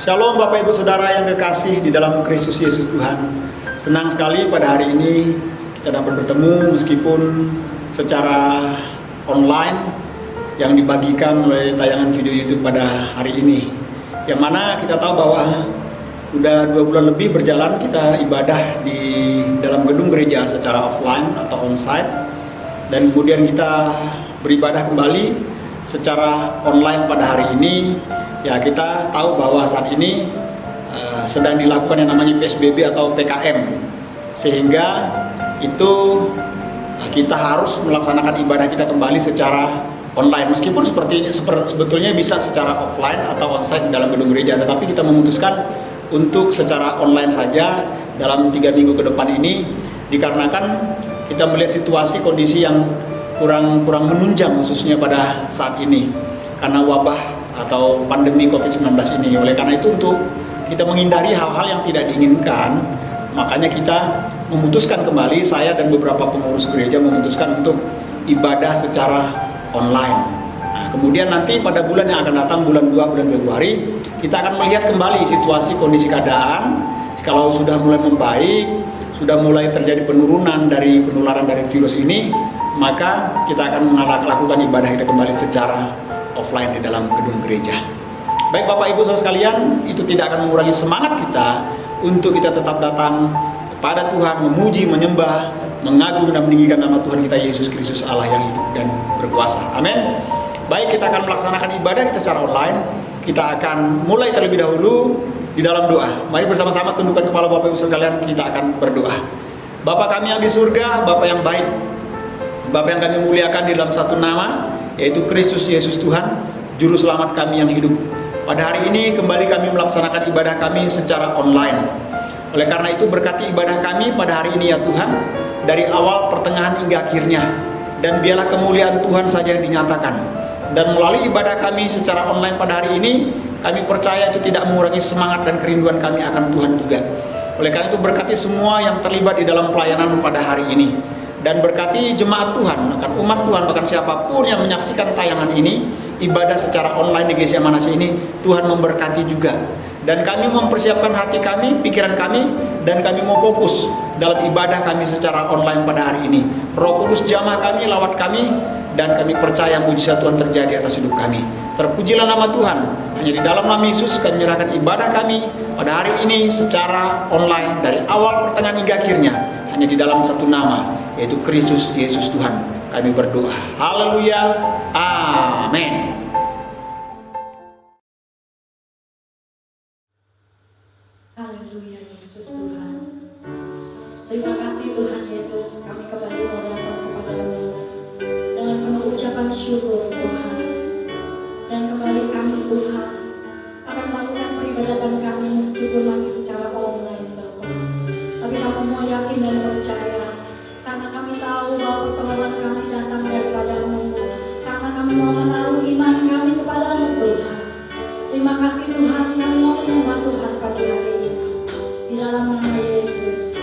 Shalom Bapak Ibu Saudara yang kekasih di dalam Kristus Yesus Tuhan. Senang sekali pada hari ini kita dapat bertemu meskipun secara online yang dibagikan oleh tayangan video YouTube pada hari ini. Yang mana kita tahu bahwa udah 2 bulan lebih berjalan kita ibadah di dalam gedung gereja secara offline atau onsite, dan kemudian kita beribadah kembali secara online pada hari ini. Ya, kita tahu bahwa saat ini sedang dilakukan yang namanya PSBB atau PKM, sehingga itu kita harus melaksanakan ibadah kita kembali secara online. Meskipun sebetulnya bisa secara offline atau onsite dalam gedung gereja, tetapi kita memutuskan untuk secara online saja dalam 3 minggu ke depan ini, dikarenakan kita melihat situasi kondisi yang kurang menunjang khususnya pada saat ini karena wabah atau pandemi COVID-19 ini. Oleh karena itu, untuk kita menghindari hal-hal yang tidak diinginkan, makanya kita memutuskan kembali, saya dan beberapa pengurus gereja memutuskan untuk ibadah secara online. Nah, kemudian nanti pada bulan yang akan datang, bulan 2, bulan Februari, kita akan melihat kembali situasi kondisi keadaan. Kalau sudah mulai membaik, sudah mulai terjadi penurunan dari penularan dari virus ini, maka kita akan melakukan ibadah kita kembali secara offline di dalam gedung gereja. Baik Bapak Ibu Saudara sekalian, itu tidak akan mengurangi semangat kita untuk kita tetap datang kepada Tuhan, memuji, menyembah, mengagung dan meninggikan nama Tuhan kita Yesus Kristus, Allah yang hidup dan berkuasa. Amin. Baik, kita akan melaksanakan ibadah kita secara online. Kita akan mulai terlebih dahulu di dalam doa. Mari bersama-sama tundukkan kepala Bapak Ibu sekalian, kita akan berdoa. Bapa kami yang di surga, Bapa yang baik, Bapa yang kami muliakan di dalam satu nama, yaitu Kristus Yesus Tuhan, Juru Selamat kami yang hidup. Pada hari ini kembali kami melaksanakan ibadah kami secara online. Oleh karena itu, berkati ibadah kami pada hari ini ya Tuhan, dari awal, pertengahan hingga akhirnya. Dan biarlah kemuliaan Tuhan saja yang dinyatakan. Dan melalui ibadah kami secara online pada hari ini, kami percaya itu tidak mengurangi semangat dan kerinduan kami akan Tuhan juga. Oleh karena itu, berkati semua yang terlibat di dalam pelayanan pada hari ini. Dan berkati jemaat Tuhan, akan umat Tuhan, bahkan siapapun yang menyaksikan tayangan ini, ibadah secara online di GCA Manase ini, Tuhan memberkati juga. Dan kami mempersiapkan hati kami, pikiran kami, dan kami mau fokus dalam ibadah kami secara online pada hari ini. Roh Kudus jamah kami, lawat kami, dan kami percaya mujizat Tuhan terjadi atas hidup kami. Terpujilah nama Tuhan. Hanya di dalam nama Yesus kami menyerahkan ibadah kami pada hari ini secara online dari awal, pertengahan hingga akhirnya. Hanya di dalam satu nama, yaitu Kristus Yesus Tuhan, kami berdoa. Haleluya. Amin. Haleluya, Yesus Tuhan. Terima kasih Tuhan Yesus, kami kembali mau datang kepadamu dengan penuh ucapan syukur Tuhan. Dan kembali kami Tuhan akan melakukan peribadatan kami meskipun masih secara online Bapa. Tapi kami mau yakin dan percaya, karena kami tahu bahwa pertolongan kami datang daripadamu, karena kami mau menaruh iman kami kepadamu Tuhan. Terima kasih Tuhan, kami mau menyembah Tuhan pagi hari ini di dalam nama Yesus.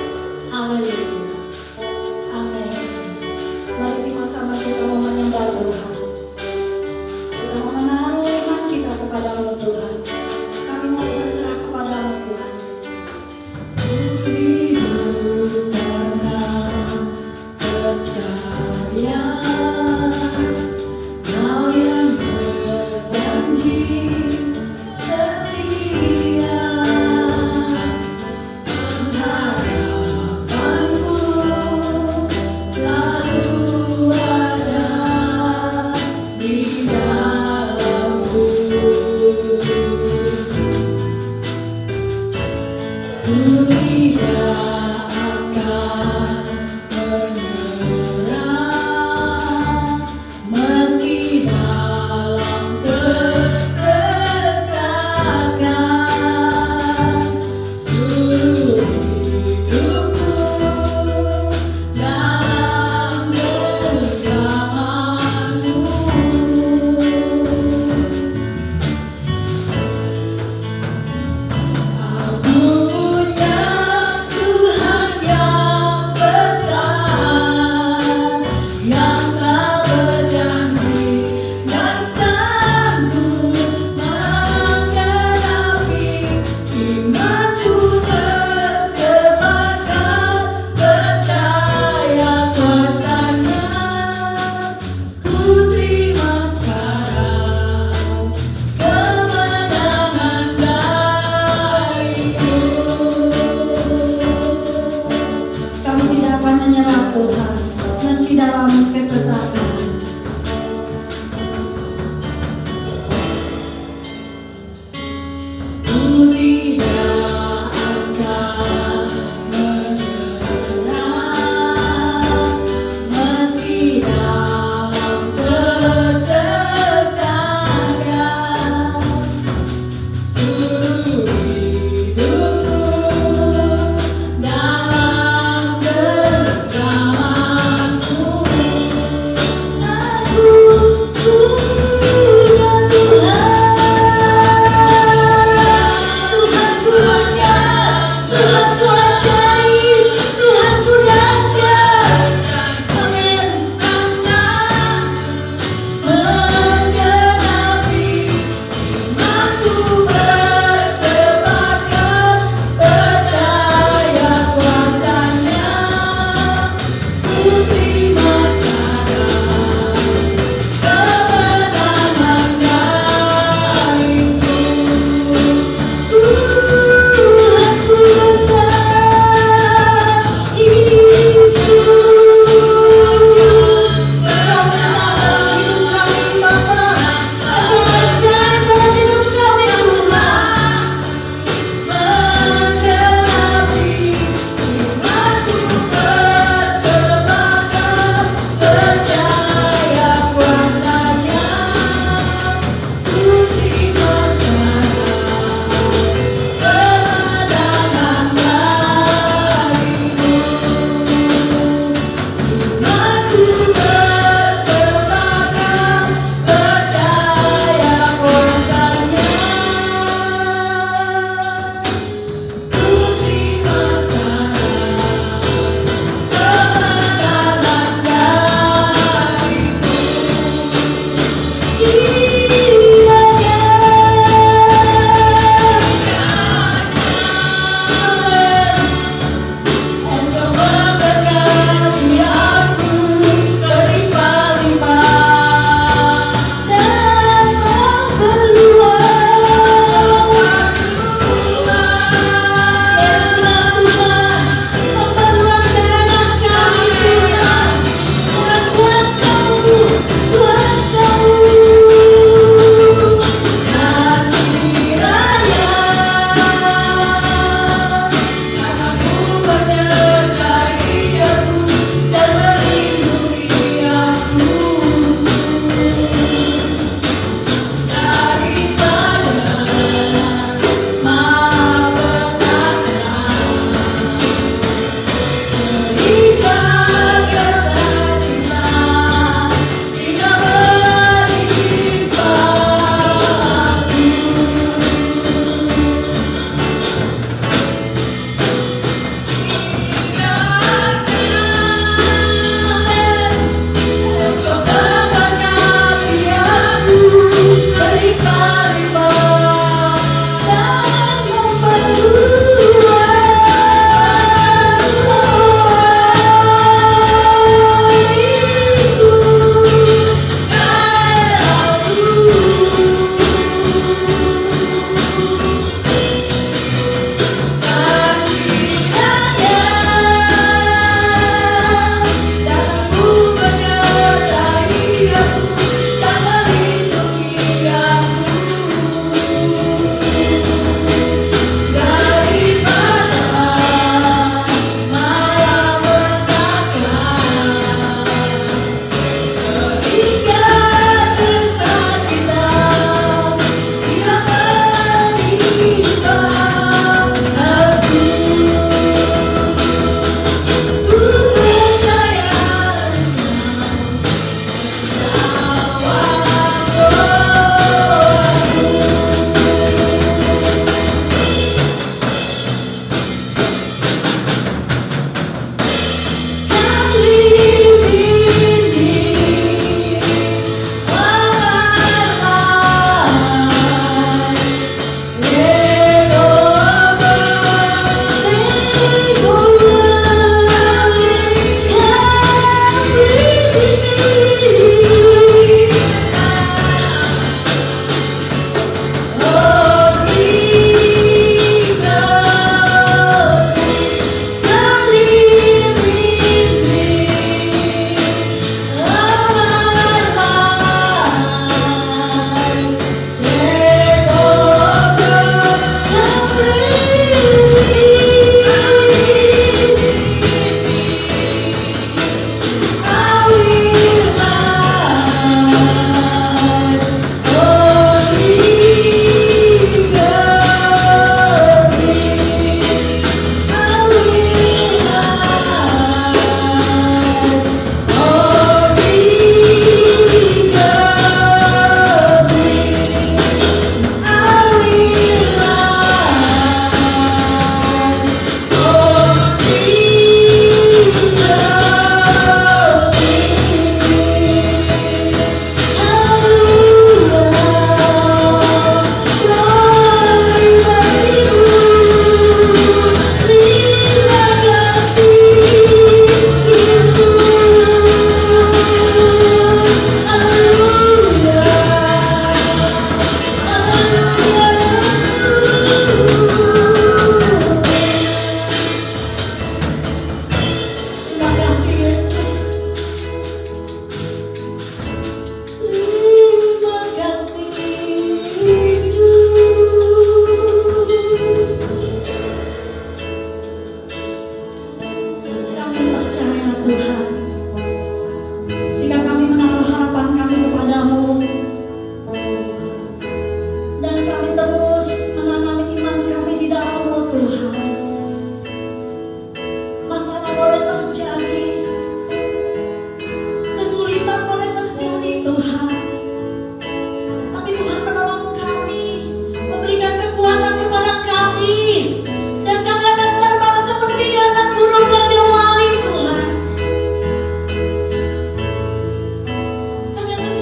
Haleluya. Amin. Mari sama-sama kita mau menyembah Tuhan.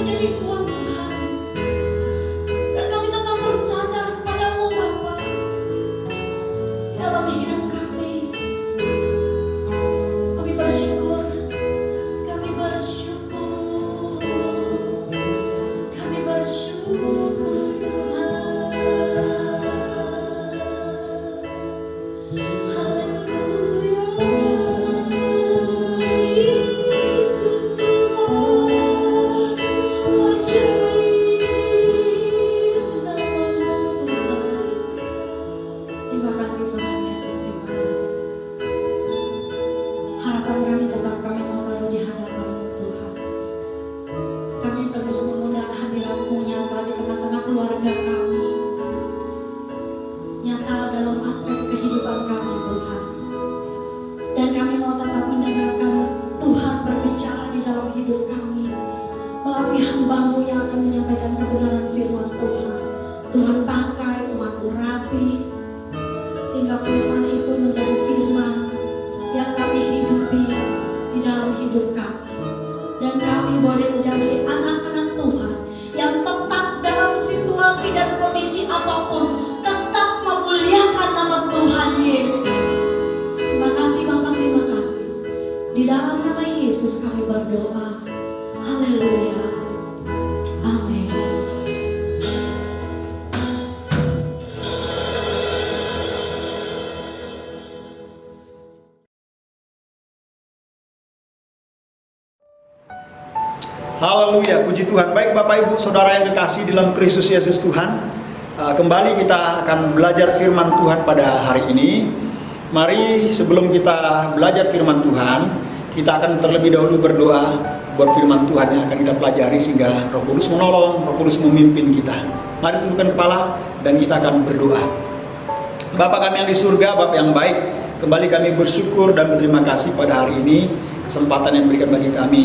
menjadi kuat Tuhan. Dan kami tetap bersandar kepadamu Bapa di dalam hidup kami. Kami bersyukur, kami bersyukur, kami bersyukur Tuhan. Haleluya, Yesus Tuhan, ajaib namamu Tuhan. Terima kasih Tuhan Yesus, terima kasih. Harapan kami tetap kami mau taruh di hadapan-Mu Tuhan. Kami terus mengundang hadirat-Mu nyata di tengah-tengah keluarga kami, nyata dalam aspek kehidupan kami Tuhan. Dan kami mau tetap mendengarkan Tuhan berbicara di dalam hidup kami melalui hamba-Mu yang akan menyampaikan kebenaran firman Tuhan. Tuhan pakai, Tuhan urapi, sehingga firman itu menjadi firman yang kami hidupi di dalam hidup kami. Dan kami boleh menjadi anak-anak Tuhan yang tetap dalam situasi dan kondisi apapun tetap memuliakan nama Tuhan Yesus. Terima kasih Bapak, terima kasih. Di dalam nama Yesus kami berdoa. Haleluya. Amin. Haleluya, puji Tuhan. Baik Bapak Ibu Saudara yang kekasih dalam Kristus Yesus Tuhan, kembali kita akan belajar firman Tuhan pada hari ini. Mari sebelum kita belajar firman Tuhan, kita akan terlebih dahulu berdoa buat firman Tuhan yang akan kita pelajari, sehingga Roh Kudus menolong, Roh Kudus memimpin kita. Mari tundukkan kepala dan kita akan berdoa. Bapa kami yang di surga, Bapa yang baik, kembali kami bersyukur dan berterima kasih pada hari ini, kesempatan yang diberikan bagi kami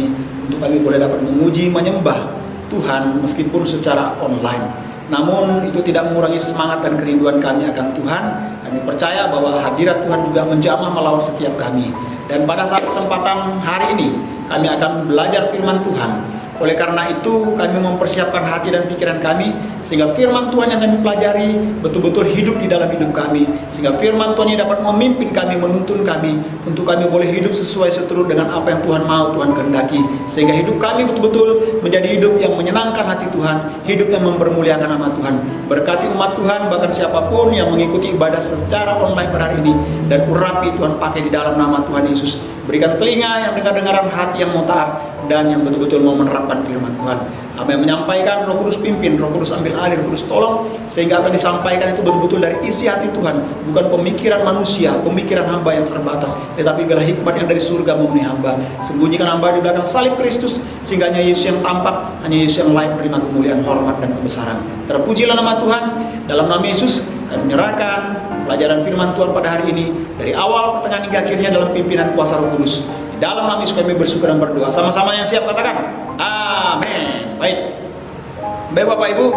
untuk kami boleh dapat memuji, menyembah Tuhan meskipun secara online. Namun itu tidak mengurangi semangat dan kerinduan kami akan Tuhan. Kami percaya bahwa hadirat Tuhan juga menjamah melawan setiap kami. Dan pada saat kesempatan hari ini kami akan belajar firman Tuhan. Oleh karena itu kami mempersiapkan hati dan pikiran kami, sehingga firman Tuhan yang kami pelajari betul-betul hidup di dalam hidup kami, sehingga firman Tuhan yang dapat memimpin kami, menuntun kami, untuk kami boleh hidup sesuai seturut dengan apa yang Tuhan mau, Tuhan kehendaki, sehingga hidup kami betul-betul menjadi hidup yang menyenangkan hati Tuhan, hidup yang mempermuliakan nama Tuhan. Berkati umat Tuhan, bahkan siapapun yang mengikuti ibadah secara online pada hari ini, dan urapi Tuhan pakai di dalam nama Tuhan Yesus. Berikan telinga yang dengar-dengaran, hati yang mau taat, dan yang betul-betul mau menerapkan firman Tuhan. Apa yang menyampaikan Roh Kudus pimpin, Roh Kudus ambil alih, Roh Kudus tolong, sehingga apa yang disampaikan itu betul-betul dari isi hati Tuhan, bukan pemikiran manusia, pemikiran hamba yang terbatas, tetapi bila hikmat yang dari surga memenuhi hamba. Sembunyikan hamba di belakang salib Kristus, sehingga hanya Yesus yang tampak, hanya Yesus yang layak menerima kemuliaan, hormat, dan kebesaran. Terpujilah nama Tuhan. Dalam nama Yesus kami menyerahkan pelajaran firman Tuhan pada hari ini, dari awal, pertengahan, hingga akhirnya dalam pimpinan kuasa Roh Kudus. Di dalam nama Yesus kami bersyukur dan berdoa. Sama-sama yang siap katakan amin. Baik Bapak Ibu,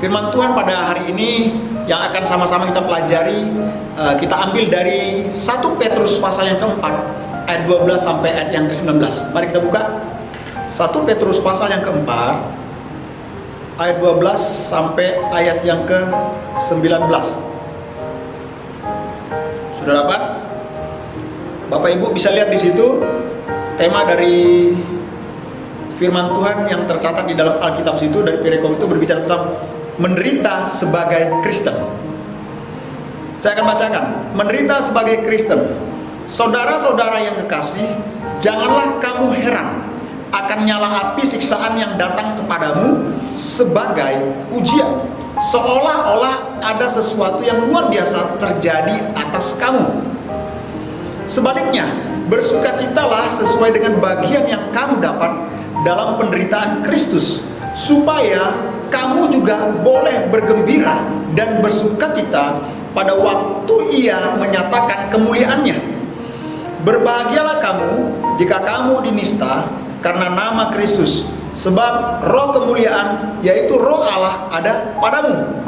firman Tuhan pada hari ini yang akan sama-sama kita pelajari, kita ambil dari 1 Petrus pasal yang keempat, ayat 12 sampai ayat yang ke-19. Mari kita buka 1 Petrus pasal yang keempat, ayat 12 sampai ayat yang ke-19. Sudah dapat? Bapak Ibu bisa lihat di situ tema dari firman Tuhan yang tercatat di dalam Alkitab situ, dari perikop itu berbicara tentang menderita sebagai Kristen. Saya akan bacakan, menderita sebagai Kristen. Saudara-saudara yang kekasih, janganlah kamu heran akan nyala api siksaan yang datang kepadamu sebagai ujian, seolah-olah ada sesuatu yang luar biasa terjadi atas kamu. Sebaliknya, bersukacitalah sesuai dengan bagian yang kamu dapat dalam penderitaan Kristus, supaya kamu juga boleh bergembira dan bersukacita pada waktu Ia menyatakan kemuliaannya. Berbahagialah kamu jika kamu dinista karena nama Kristus, sebab roh kemuliaan, yaitu roh Allah, ada padamu.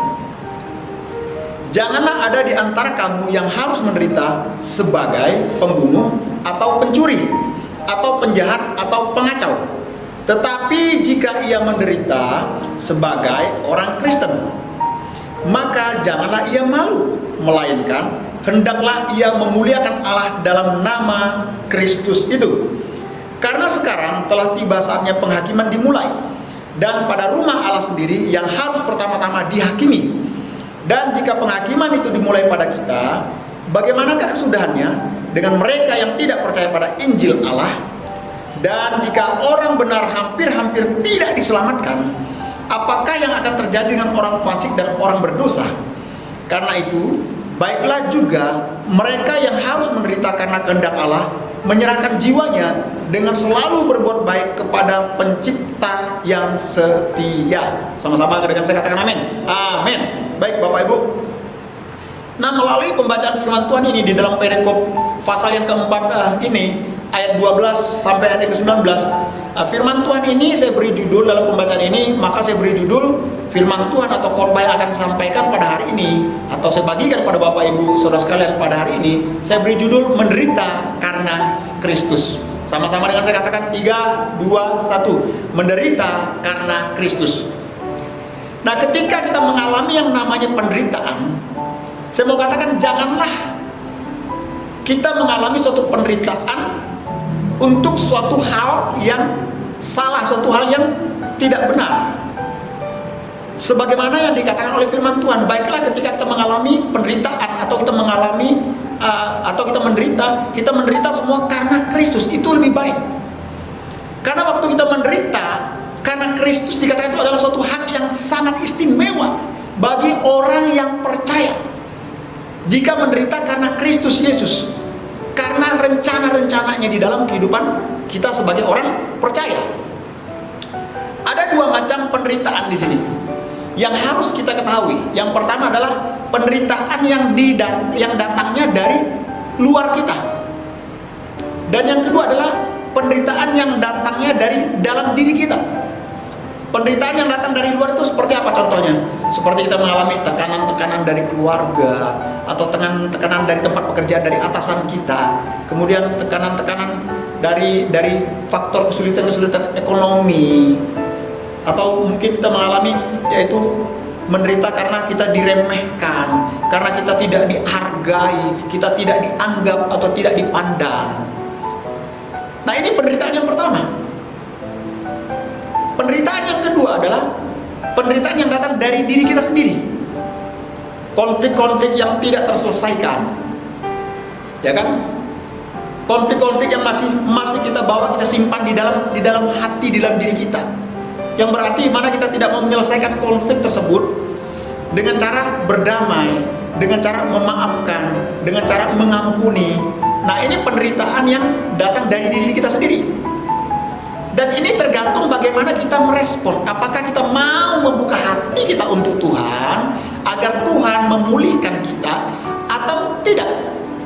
Janganlah ada di antara kamu yang harus menderita sebagai pembunuh atau pencuri atau penjahat atau pengacau. Tetapi jika ia menderita sebagai orang Kristen, maka janganlah ia malu, melainkan hendaklah ia memuliakan Allah dalam nama Kristus itu. Karena sekarang telah tiba saatnya penghakiman dimulai, dan pada rumah Allah sendiri yang harus pertama-tama dihakimi. Dan jika penghakiman itu dimulai pada kita, bagaimanakah kesudahannya dengan mereka yang tidak percaya pada Injil Allah? Dan jika orang benar hampir-hampir tidak diselamatkan, apakah yang akan terjadi dengan orang fasik dan orang berdosa? Karena itu, baiklah juga mereka yang harus menderita karena kehendak Allah, menyerahkan jiwanya dengan selalu berbuat baik kepada Pencipta yang setia. Sama-sama dengan saya katakan amin. Amin. Baik Bapak Ibu. Nah, melalui pembacaan firman Tuhan ini di dalam perikop pasal yang keempat ini, ayat 12 sampai ayat ke-19, firman Tuhan ini saya beri judul dalam pembacaan ini, maka saya beri judul firman Tuhan atau khotbah yang akan disampaikan pada hari ini, atau saya bagikan pada Bapak Ibu saudara sekalian pada hari ini, saya beri judul menderita karena Kristus. Sama-sama dengan saya katakan 3, 2, 1, menderita karena Kristus. Nah, ketika kita mengalami yang namanya penderitaan, saya mau katakan janganlah kita mengalami suatu penderitaan untuk suatu hal yang salah, suatu hal yang tidak benar. Sebagaimana yang dikatakan oleh firman Tuhan, baiklah ketika kita mengalami penderitaan atau kita mengalami atau kita menderita semua karena Kristus, itu lebih baik. Karena waktu kita menderita karena Kristus, dikatakan itu adalah suatu hak yang sangat istimewa bagi orang yang percaya. Jika menderita karena Kristus Yesus, karena rencana-rencananya di dalam kehidupan kita sebagai orang percaya. Ada dua macam penderitaan di sini yang harus kita ketahui. Yang pertama adalah penderitaan yang datangnya dari luar kita, dan yang kedua adalah penderitaan yang datangnya dari dalam diri kita. Penderitaan yang datang dari luar itu seperti apa contohnya? Seperti kita mengalami tekanan-tekanan dari keluarga, atau tekanan dari tempat pekerjaan, dari atasan kita. Kemudian tekanan-tekanan dari faktor kesulitan-kesulitan ekonomi. Atau mungkin kita mengalami yaitu menderita karena kita diremehkan, karena kita tidak dihargai, kita tidak dianggap atau tidak dipandang. Nah, ini penderitaan yang pertama. Penderitaan yang kedua adalah penderitaan yang datang dari diri kita sendiri. Konflik-konflik yang tidak terselesaikan, ya kan? Konflik-konflik yang masih kita bawa, kita simpan di dalam hati, di dalam diri kita. Yang berarti mana kita tidak mau menyelesaikan konflik tersebut dengan cara berdamai, dengan cara memaafkan, dengan cara mengampuni. Nah, ini penderitaan yang datang dari diri kita sendiri. Dan ini tergantung bagaimana kita merespon. Apakah kita mau membuka hati kita untuk Tuhan agar Tuhan memulihkan kita atau tidak.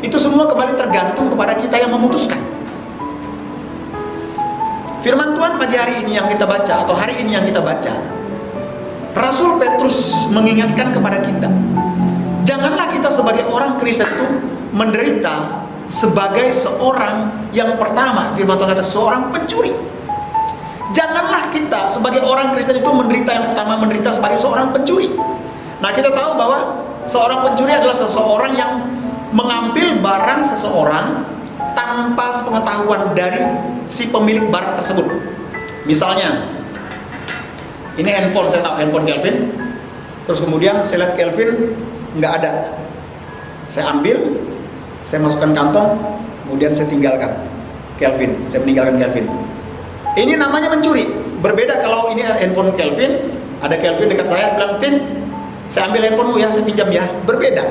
Itu semua kembali tergantung kepada kita yang memutuskan. Firman Tuhan pagi hari ini yang kita baca, atau hari ini yang kita baca, Rasul Petrus mengingatkan kepada kita, janganlah kita sebagai orang Kristen itu menderita sebagai seorang yang pertama. Firman Tuhan kata seorang pencuri. Janganlah kita sebagai orang Kristen itu menderita yang pertama, menderita sebagai seorang pencuri. Nah, kita tahu bahwa seorang pencuri adalah seseorang yang mengambil barang seseorang tanpa sepengetahuan dari si pemilik barang tersebut. Misalnya, ini handphone, saya tahu handphone Kelvin, terus kemudian saya lihat Kelvin nggak ada, saya ambil, saya masukkan kantong, kemudian saya tinggalkan Kelvin, saya meninggalkan Kelvin. Ini namanya mencuri. Berbeda kalau ini handphone Kelvin, ada Kelvin dekat saya, bilang, Vin, saya ambil handphonemu ya, saya pinjam ya. Berbeda,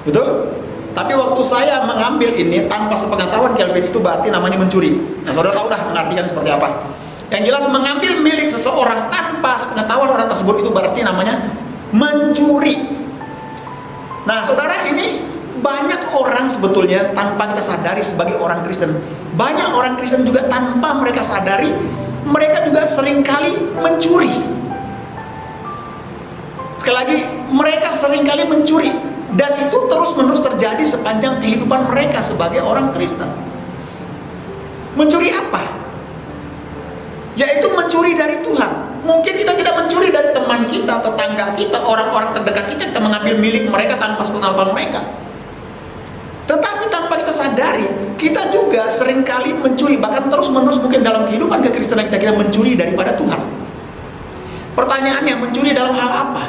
betul? Tapi waktu saya mengambil ini tanpa sepengetahuan Kelvin, itu berarti namanya mencuri. Nah, saudara tahu dah mengartikan seperti apa. Yang jelas mengambil milik seseorang tanpa sepengetahuan orang tersebut, itu berarti namanya mencuri. Nah, saudara, ini banyak orang sebetulnya tanpa kita sadari sebagai orang Kristen. Banyak orang Kristen juga tanpa mereka sadari, mereka juga seringkali mencuri. Sekali lagi, mereka seringkali mencuri. Dan itu terus-menerus terjadi sepanjang kehidupan mereka sebagai orang Kristen. Mencuri apa? yaitu mencuri dari Tuhan. Mungkin kita tidak mencuri dari teman kita, tetangga kita, orang-orang terdekat kita mengambil milik mereka tanpa sepengetahuan mereka. Tetapi tanpa kita sadari, kita juga seringkali mencuri, bahkan terus-menerus mungkin dalam kehidupan kekristenan kita mencuri daripada Tuhan. Pertanyaannya, mencuri dalam hal apa?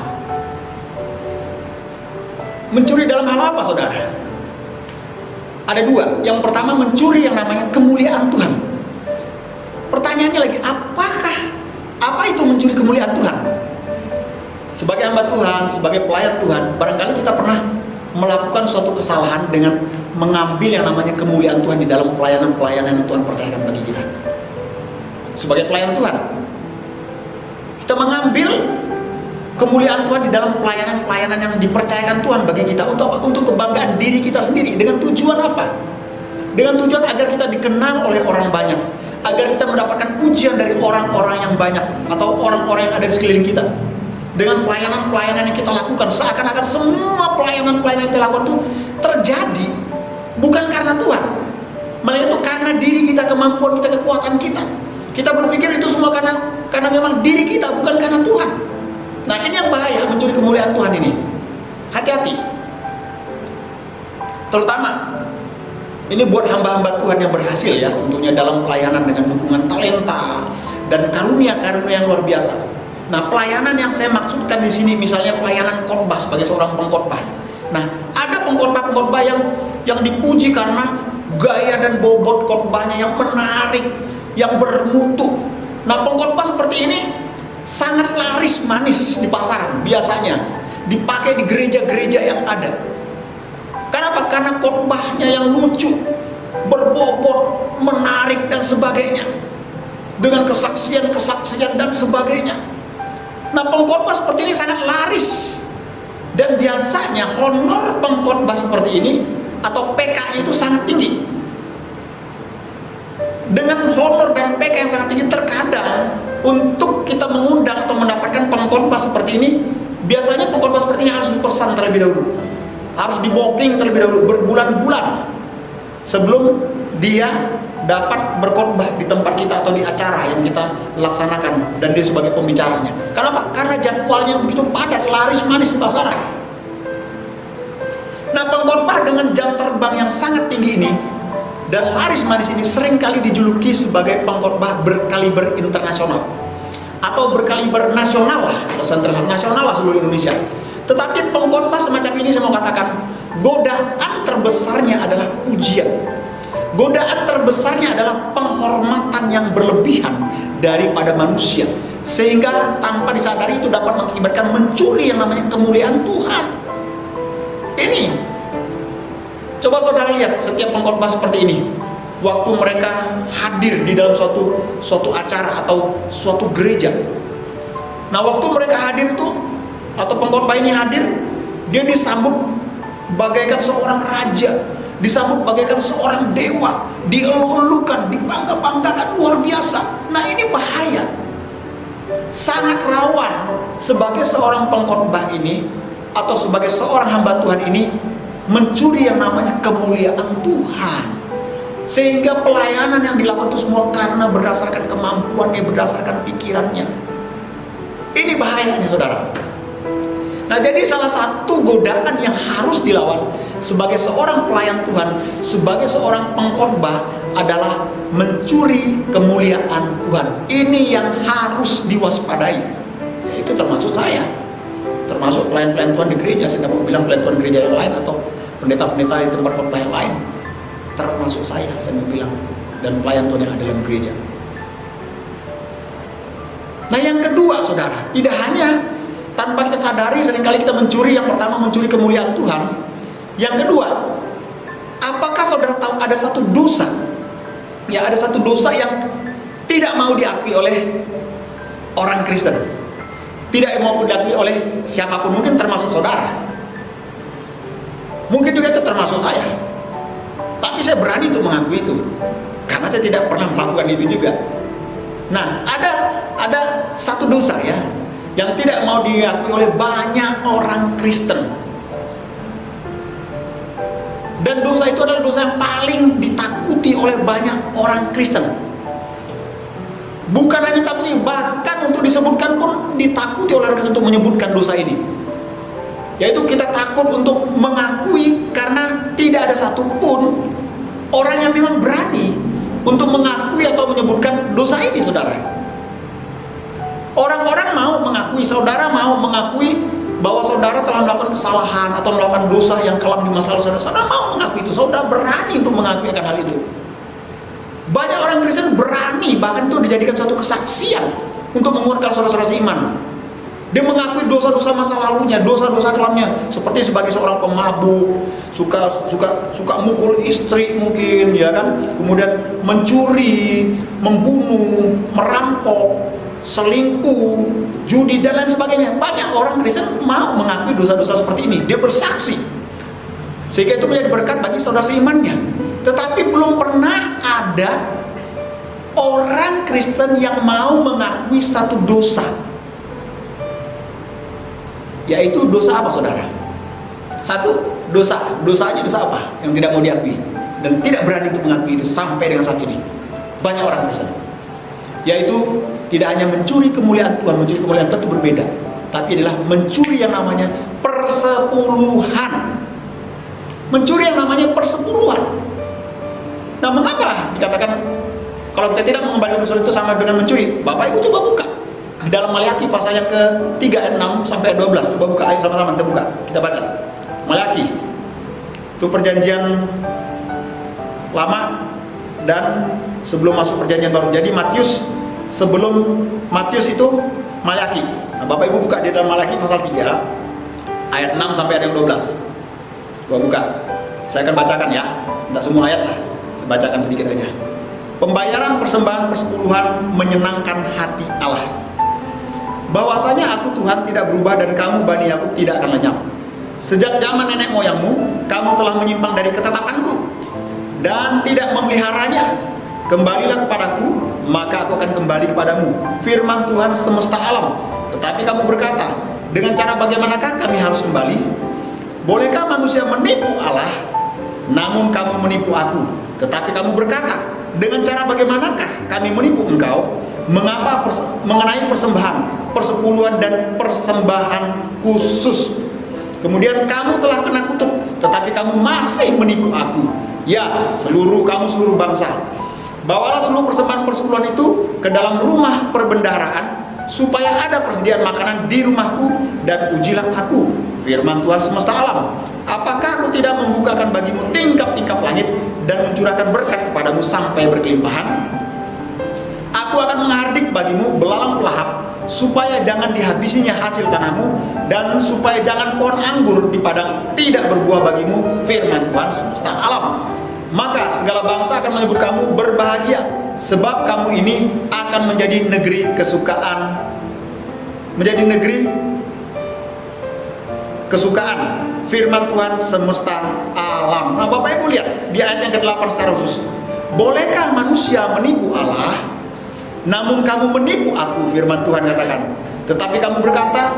Mencuri dalam hal apa, saudara? Ada dua. Yang pertama, mencuri yang namanya kemuliaan Tuhan. Pertanyaannya lagi, apa itu mencuri kemuliaan Tuhan? Sebagai hamba Tuhan, sebagai pelayan Tuhan, barangkali kita pernah melakukan suatu kesalahan dengan mengambil yang namanya kemuliaan Tuhan di dalam pelayanan-pelayanan yang Tuhan percayakan bagi kita. Sebagai pelayan Tuhan, kita mengambil kemuliaan Tuhan di dalam pelayanan-pelayanan yang dipercayakan Tuhan bagi kita. Untuk apa? Untuk kebanggaan diri kita sendiri. Dengan tujuan apa? Dengan tujuan agar kita dikenal oleh orang banyak, agar kita mendapatkan pujian dari orang-orang yang banyak atau orang-orang yang ada di sekeliling kita. Dengan pelayanan-pelayanan yang kita lakukan, seakan-akan semua pelayanan-pelayanan yang kita lakukan itu terjadi bukan karena Tuhan, malah itu karena diri kita, kemampuan kita, kekuatan kita. Kita berpikir itu semua karena memang diri kita, bukan karena Tuhan. Nah, ini yang bahaya, mencuri kemuliaan Tuhan ini. Hati-hati. Terutama ini buat hamba-hamba Tuhan yang berhasil ya, tentunya dalam pelayanan dengan dukungan talenta dan karunia-karunia yang luar biasa. Nah, pelayanan yang saya maksudkan di sini misalnya pelayanan khotbah sebagai seorang pengkhotbah. Nah, ada pengkhotbah yang dipuji karena gaya dan bobot khotbahnya yang menarik, yang bermutu. Nah, pengkhotbah seperti ini sangat laris manis di pasaran, biasanya dipakai di gereja-gereja yang ada. Kenapa? Karena khotbahnya yang lucu, berbobot, menarik dan sebagainya, dengan kesaksian dan sebagainya. Nah, pengkhotbah seperti ini sangat laris, dan biasanya honor pengkhotbah seperti ini atau PK itu sangat tinggi. Dengan honor dan PK yang sangat tinggi, terkadang untuk kita mengundang atau mendapatkan pengkhotbah seperti ini, biasanya pengkhotbah seperti ini harus dipesan terlebih dahulu, harus di booking terlebih dahulu berbulan-bulan sebelum dia dapat berkhotbah di tempat kita atau di acara yang kita laksanakan dan dia sebagai pembicaranya. Kenapa? Karena jadwalnya begitu padat, laris manis di pasaran. Nah, pengkhotbah dengan jam terbang yang sangat tinggi ini dan laris manis ini seringkali dijuluki sebagai pengkhotbah berkaliber internasional atau berkaliber nasional lah, atau nasional lah seluruh Indonesia. Tetapi pengkhotbah semacam ini saya mau katakan, godaan terbesarnya adalah pujian. Godaan terbesarnya adalah penghormatan yang berlebihan daripada manusia, sehingga tanpa disadari itu dapat mengakibatkan mencuri yang namanya kemuliaan Tuhan. Ini coba saudara lihat setiap pengkhotbah seperti ini, waktu mereka hadir di dalam suatu acara atau suatu gereja. Nah, waktu mereka hadir itu atau pengkhotbah ini hadir, dia disambut bagaikan seorang raja, disambut bagaikan seorang dewa, dielu-elukan, dibangga-banggakan, luar biasa. Nah, ini bahaya, sangat rawan sebagai seorang pengkhotbah ini atau sebagai seorang hamba Tuhan ini mencuri yang namanya kemuliaan Tuhan, sehingga pelayanan yang dilakukan itu semua karena berdasarkan kemampuannya, berdasarkan pikirannya. Ini bahayanya, saudara. Nah, jadi salah satu godaan yang harus dilawan sebagai seorang pelayan Tuhan, sebagai seorang pengkhotbah adalah mencuri kemuliaan Tuhan. Ini yang harus diwaspadai. Ya, itu termasuk saya, termasuk pelayan-pelayan Tuhan di gereja. Saya tidak mau bilang pelayan Tuhan gereja yang lain atau pendeta-pendeta di tempat khotbah yang lain. Termasuk saya mau bilang, dan pelayan Tuhan yang ada dalam gereja. Nah, yang kedua, saudara, tidak hanya tanpa kita sadari seringkali kita mencuri. Yang pertama, mencuri kemuliaan Tuhan. Yang kedua, apakah saudara tahu ada satu dosa? Ya, ada satu dosa yang tidak mau diakui oleh orang Kristen, tidak mau diakui oleh siapapun, mungkin termasuk saudara, mungkin juga itu termasuk saya. Tapi saya berani untuk mengakui itu, karena saya tidak pernah melakukan itu juga. Nah, ada satu dosa ya yang tidak mau diakui oleh banyak orang Kristen. Dan dosa itu adalah dosa yang paling ditakuti oleh banyak orang Kristen. Bukan hanya takut, bahkan untuk disebutkan pun ditakuti oleh orang Kristen untuk menyebutkan dosa ini. Yaitu kita takut untuk mengakui karena tidak ada satupun orang yang memang berani untuk mengakui atau menyebutkan dosa ini, saudara. Orang-orang mau mengakui, saudara mau mengakui bahwa saudara telah melakukan kesalahan atau melakukan dosa yang kelam di masa lalu. Saudara mau mengakui itu, saudara berani untuk mengakui akan hal itu. Banyak orang Kristen berani, bahkan itu dijadikan suatu kesaksian untuk menguatkan saudara-saudara seiman. Dia mengakui dosa-dosa masa lalunya, dosa-dosa kelamnya, seperti sebagai seorang pemabuk, suka mukul istri mungkin, ya kan? Kemudian mencuri, membunuh, merampok, selingkuh, judi dan lain sebagainya. Banyak orang Kristen mau mengakui dosa-dosa seperti ini. Dia bersaksi, sehingga itu menjadi berkat bagi saudara seimannya. Tetapi belum pernah ada orang Kristen yang mau mengakui satu dosa. Yaitu dosa apa, saudara? Satu, dosanya dosa apa yang tidak mau diakui dan tidak berani untuk mengakui itu sampai dengan saat ini. Banyak orang Kristen, yaitu tidak hanya mencuri kemuliaan Tuhan. Mencuri kemuliaan Tuhan itu berbeda, tapi adalah mencuri yang namanya persepuluhan. Mencuri yang namanya persepuluhan. Nah, mengapa dikatakan kalau kita tidak mengembalikan unsur itu sama dengan mencuri? Bapak Ibu coba buka di dalam Maliaki pasal yang ke-3 ayat 6 sampai 12. Coba buka, ayo sama-sama kita buka, kita baca. Maliaki itu perjanjian lama dan sebelum masuk perjanjian baru. Jadi Matius, sebelum Matius itu Maliaki. Nah, Bapak Ibu buka di dalam Maliaki pasal 3 ayat 6 sampai ayat yang 12. Coba buka. Saya akan bacakan ya, tidak semua ayat lah. Saya bacakan sedikit aja. Pembayaran persembahan persepuluhan menyenangkan hati Allah. Bahwasanya aku Tuhan tidak berubah dan kamu Bani Yakub tidak akan lenyap. Sejak zaman nenek moyangmu, kamu telah menyimpang dari ketetapanku dan tidak memeliharanya. Kembalilah kepadaku, maka aku akan kembali kepadamu. Firman Tuhan semesta alam. Tetapi kamu berkata, dengan cara bagaimanakah kami harus kembali? Bolehkah manusia menipu Allah? Namun kamu menipu aku. Tetapi kamu berkata, dengan cara bagaimanakah kami menipu engkau? Mengapa mengenai persembahan, persepuluhan dan persembahan khusus? Kemudian kamu telah kena kutuk, tetapi kamu masih menipu aku. Ya, seluruh bangsa. Bawalah seluruh persembahan persepuluhan itu ke dalam rumah perbendaharaan, supaya ada persediaan makanan di rumahku, dan ujilah aku. Firman Tuhan semesta alam. Apakah aku tidak membukakan bagimu tingkap-tingkap langit dan mencurahkan berkat kepadamu sampai berkelimpahan? Aku akan menghardik bagimu belalang pelahap, supaya jangan dihabisinya hasil tanahmu, dan supaya jangan pohon anggur di padang tidak berbuah bagimu. Firman Tuhan semesta alam. Maka segala bangsa akan menyebut kamu berbahagia, sebab kamu ini akan menjadi negeri kesukaan. Menjadi negeri kesukaan. Firman Tuhan semesta alam. Nah, Bapak Ibu lihat di ayat yang ke-8 secara khusus. Bolehkah manusia menipu Allah? Namun kamu menipu aku, firman Tuhan katakan. Tetapi kamu berkata,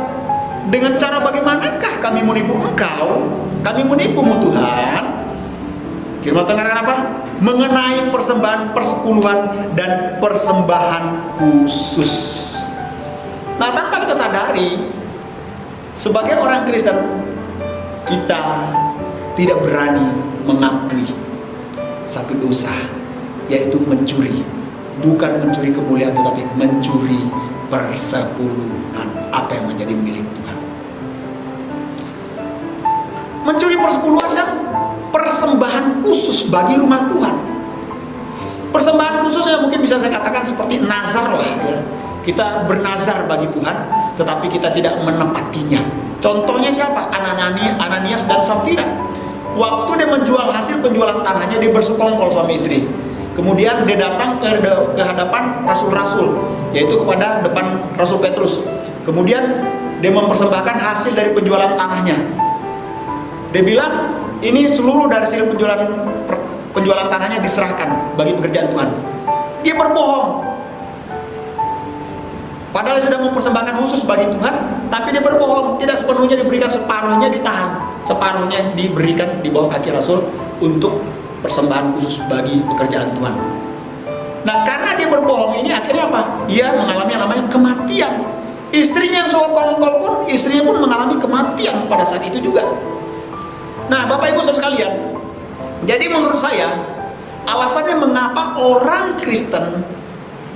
dengan cara bagaimanakah kami menipu engkau? Kami menipumu Tuhan. Firman Tuhan katakan apa? Mengenai persembahan persepuluhan dan persembahan khusus. Nah, tanpa kita sadari, sebagai orang Kristen, kita tidak berani mengakui satu dosa, yaitu mencuri. Bukan mencuri kemuliaan, tetapi mencuri persepuluhan, apa yang menjadi milik Tuhan. Mencuri persepuluhan dan persembahan khusus bagi rumah Tuhan. Persembahan khusus yang mungkin bisa saya katakan seperti nazar lah ya. Kita bernazar bagi Tuhan, tetapi kita tidak menepatinya. Contohnya siapa? Ananias dan Safira. Waktu dia menjual hasil penjualan tanahnya, dia bersekongkol suami istri. Kemudian dia datang ke hadapan rasul-rasul, yaitu kepada depan Rasul Petrus. Kemudian dia mempersembahkan hasil dari penjualan tanahnya. Dia bilang, ini seluruh dari hasil penjualan tanahnya diserahkan bagi pekerjaan Tuhan. Dia berbohong. Padahal sudah mempersembahkan khusus bagi Tuhan, tapi dia berbohong. Tidak sepenuhnya diberikan, separuhnya ditahan, separuhnya diberikan di bawah kaki Rasul untuk persembahan khusus bagi pekerjaan Tuhan. Nah, karena dia berbohong ini akhirnya apa? Ia mengalami yang namanya kematian. Istrinya yang sekongkol pun, istrinya pun mengalami kematian pada saat itu juga. Nah, Bapak Ibu Saudara sekalian, jadi menurut saya alasannya mengapa orang Kristen